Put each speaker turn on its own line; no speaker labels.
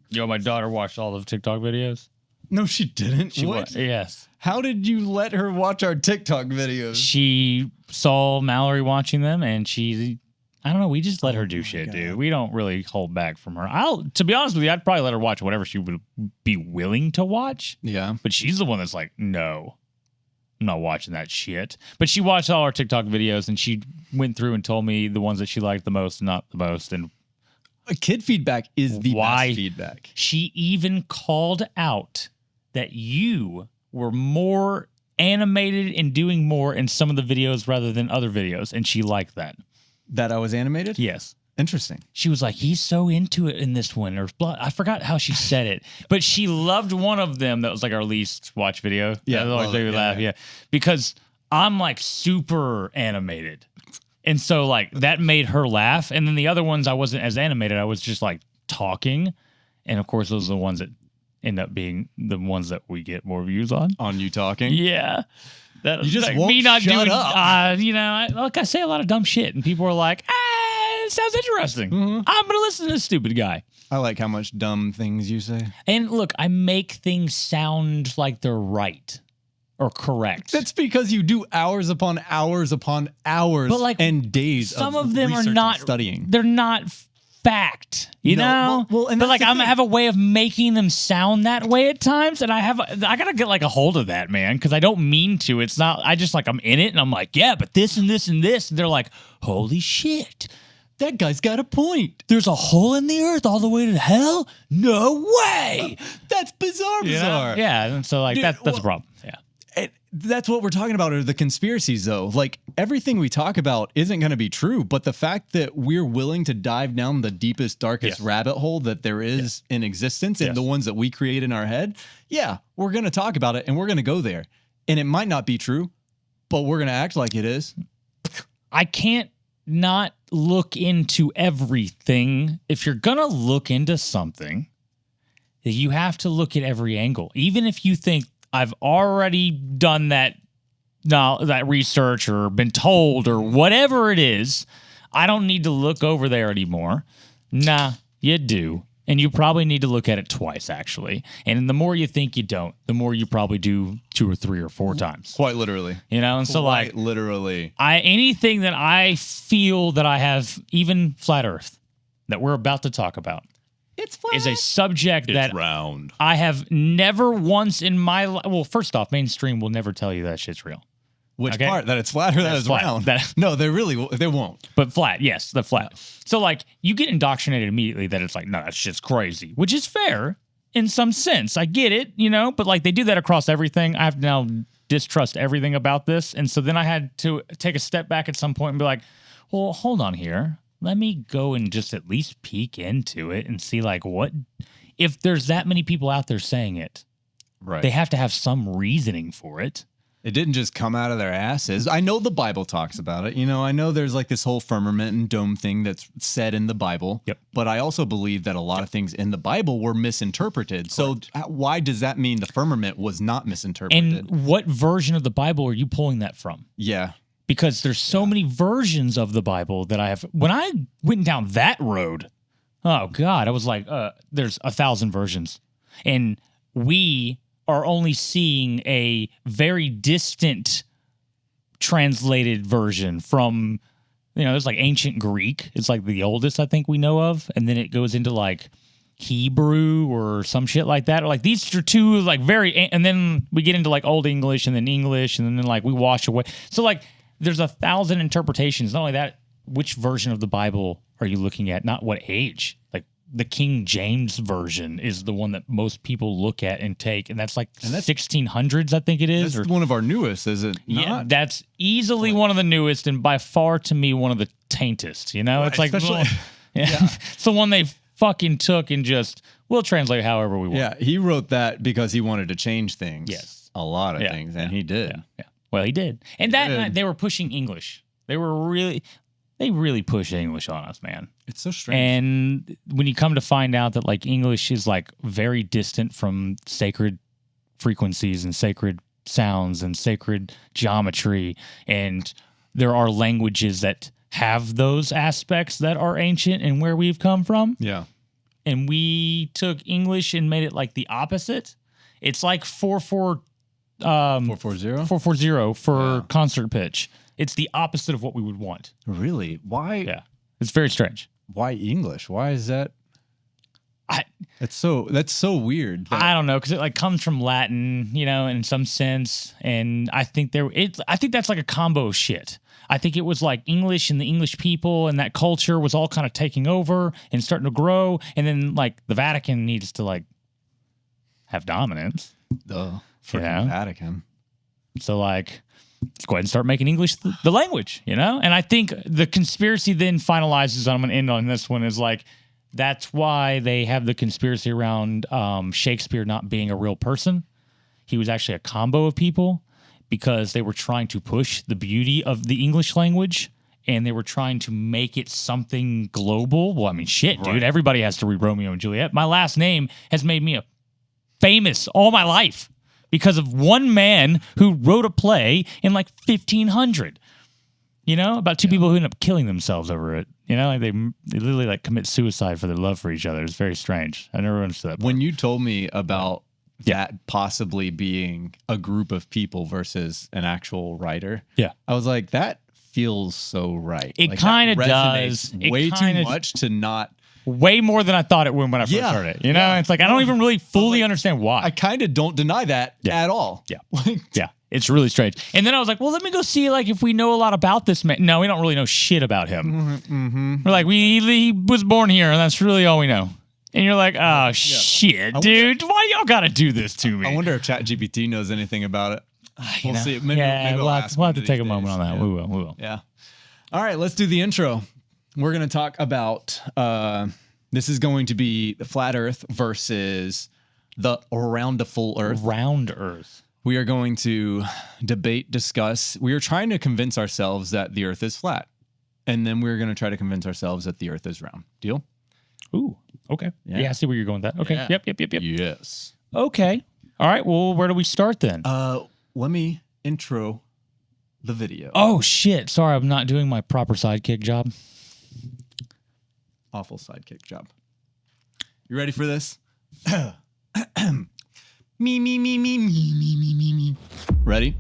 Yo, my daughter watched all of TikTok videos.
No, she didn't. What?
Yes.
How did you let her watch our TikTok videos?
She saw Mallory watching them, and I don't know. We just let her do shit, dude. We don't really hold back from her. To be honest with you, I'd probably let her watch whatever she would be willing to watch.
Yeah.
But she's the one that's like, no, I'm not watching that shit. But she watched all our TikTok videos, and she went through and told me the ones that she liked the most and not the most. And
kid feedback is the best feedback.
She even called out that you were more animated and doing more in some of the videos rather than other videos, and she liked that.
That I was animated?
Yes.
Interesting.
She was like, he's so into it in this one. Or I forgot how she said it, but she loved one of them that was like our least watch video.
Yeah.
Yeah. Because I'm like super animated. And so like that made her laugh. And then the other ones I wasn't as animated. I was just like talking. And of course, those are the ones that end up being the ones that we get more views on.
On you talking?
Yeah. That,
you just
like,
won't
me not
shut
doing,
up.
I say a lot of dumb shit, and people are like, it sounds interesting. I'm going to listen to this stupid guy.
I like how much dumb things you say.
And look, I make things sound like they're right or correct.
That's because you do hours upon hours upon hours
but like,
and days
some
of
them are not
studying.
They're not fact, you know?
Well, and
but like I have a way of making them sound that way at times, and I gotta get like a hold of that, man, because I don't mean to. It's not, I just like, I'm in it and I'm like, yeah, but this and this and this. And they're like, holy shit.
That guy's got a point.
There's a hole in the earth all the way to hell? No way.
That's bizarre.
Yeah, and so like, dude, that's a problem. Yeah.
That's what we're talking about are the conspiracies, though. Like, everything we talk about isn't going to be true, but the fact that we're willing to dive down the deepest, darkest rabbit hole that there is in existence and the ones that we create in our head, we're going to talk about it and we're going to go there. And it might not be true, but we're going to act like it is.
I can't not look into everything. If you're going to look into something, you have to look at every angle. Even if you think, I've already done that research or been told or whatever it is, I don't need to look over there anymore. Nah, you do. And you probably need to look at it twice, actually. And the more you think you don't, the more you probably do 2 or 3 or 4 times.
Quite literally.
You know, and so like
literally.
Anything that I feel that I have, even flat earth, that we're about to talk about,
it's flat.
Is a subject that
round.
I have never once in my life. Well, first off, mainstream will never tell you that shit's real.
Which part? That it's flat or that it's
flat.
round? No, they won't.
But flat, yes, the flat. So like you get indoctrinated immediately that it's like, no, that shit's crazy, which is fair in some sense. I get it, you know, but like they do that across everything. I have to now distrust everything about this. And so then I had to take a step back at some point and be like, well, hold on here. Let me go and just at least peek into it and see like what, if there's that many people out there saying it,
right?
They have to have some reasoning for it.
It didn't just come out of their asses. I know the Bible talks about it. You know, I know there's like this whole firmament and dome thing that's said in the Bible.
Yep.
But I also believe that a lot of things in the Bible were misinterpreted. Correct. So why does that mean the firmament was not misinterpreted?
And what version of the Bible are you pulling that from?
Yeah.
Because there's so many versions of the Bible that I have. When I went down that road, oh God, I was like, there's 1,000 versions. And we are only seeing a very distant translated version from, you know, there's like ancient Greek. It's like the oldest I think we know of. And then it goes into like Hebrew or some shit like that. Or like these are two like very, and then we get into like Old English and then English and then like we wash away. So like, there's 1,000 interpretations. Not only that, which version of the Bible are you looking at? Not what age. Like the King James version is the one that most people look at and take, and that's like 1600s, I think it is.
That's one of our newest, is it not?
Yeah, that's easily one of the newest, and by far to me one of the taintest. You know, it's like it's the one they fucking took and just we'll translate however we want.
Yeah, he wrote that because he wanted to change things.
Yes,
a lot of things, and he did.
Yeah. Well, he did. And that they were pushing English. They really pushed English on us, man.
It's so strange.
And when you come to find out that like English is like very distant from sacred frequencies and sacred sounds and sacred geometry, and there are languages that have those aspects that are ancient and where we've come from.
Yeah.
and we took English and made it like the opposite. It's like
440?
440 for concert pitch. It's the opposite of what we would want.
Really? Why?
Yeah. It's very strange.
Why English? Why is that? That's so weird.
I don't know, because it like comes from Latin, you know, in some sense, and I think that's like a combo of shit. I think it was like English and the English people and that culture was all kind of taking over and starting to grow, and then like the Vatican needs to like have dominance.
The freaking Vatican.
So like, let's go ahead and start making English the language, you know. And I think the conspiracy then finalizes. I'm going to end on this one. Is like. That's why they have the conspiracy around Shakespeare not being a real person. He was actually a combo of people because they were trying to push the beauty of the English language and they were trying to make it something global. Well, I mean, shit, dude. Everybody has to read Romeo and Juliet. My last name has made me famous all my life because of one man who wrote a play in like 1500. You know, about two people who end up killing themselves over it. You know, like they literally like commit suicide for their love for each other. It's very strange. I never understood that part.
When you told me about that possibly being a group of people versus an actual writer, I was like, that feels so right.
It like, kind of does.
Way too much to not.
Way more than I thought it would when I first heard it. You know, it's like I don't even really fully understand why.
I kind of don't deny that at all.
Yeah. It's really strange. And then I was like, well, let me go see like if we know a lot about this man. No, we don't really know shit about him.
Mm-hmm.
We're like, he was born here, and that's really all we know. And you're like, oh, shit, dude. Why y'all got to do this to me?
I wonder if ChatGPT knows anything about it.
We'll see. Maybe we'll have to take a moment on that. Yeah. We will.
Yeah. All right, let's do the intro. We're going to talk about, this is going to be the flat earth versus the around the full earth.
Round earth.
We are going to debate, discuss. We are trying to convince ourselves that the earth is flat. And then we're going to try to convince ourselves that the earth is round. Deal?
Ooh, okay. Yeah, I see where you're going with that. Okay.
Yeah.
Yep.
Yes.
Okay. All right. Well, where do we start then?
Let me intro the video.
Oh, shit. Sorry, I'm not doing my proper sidekick job.
Awful sidekick job. You ready for this? Me. Ready?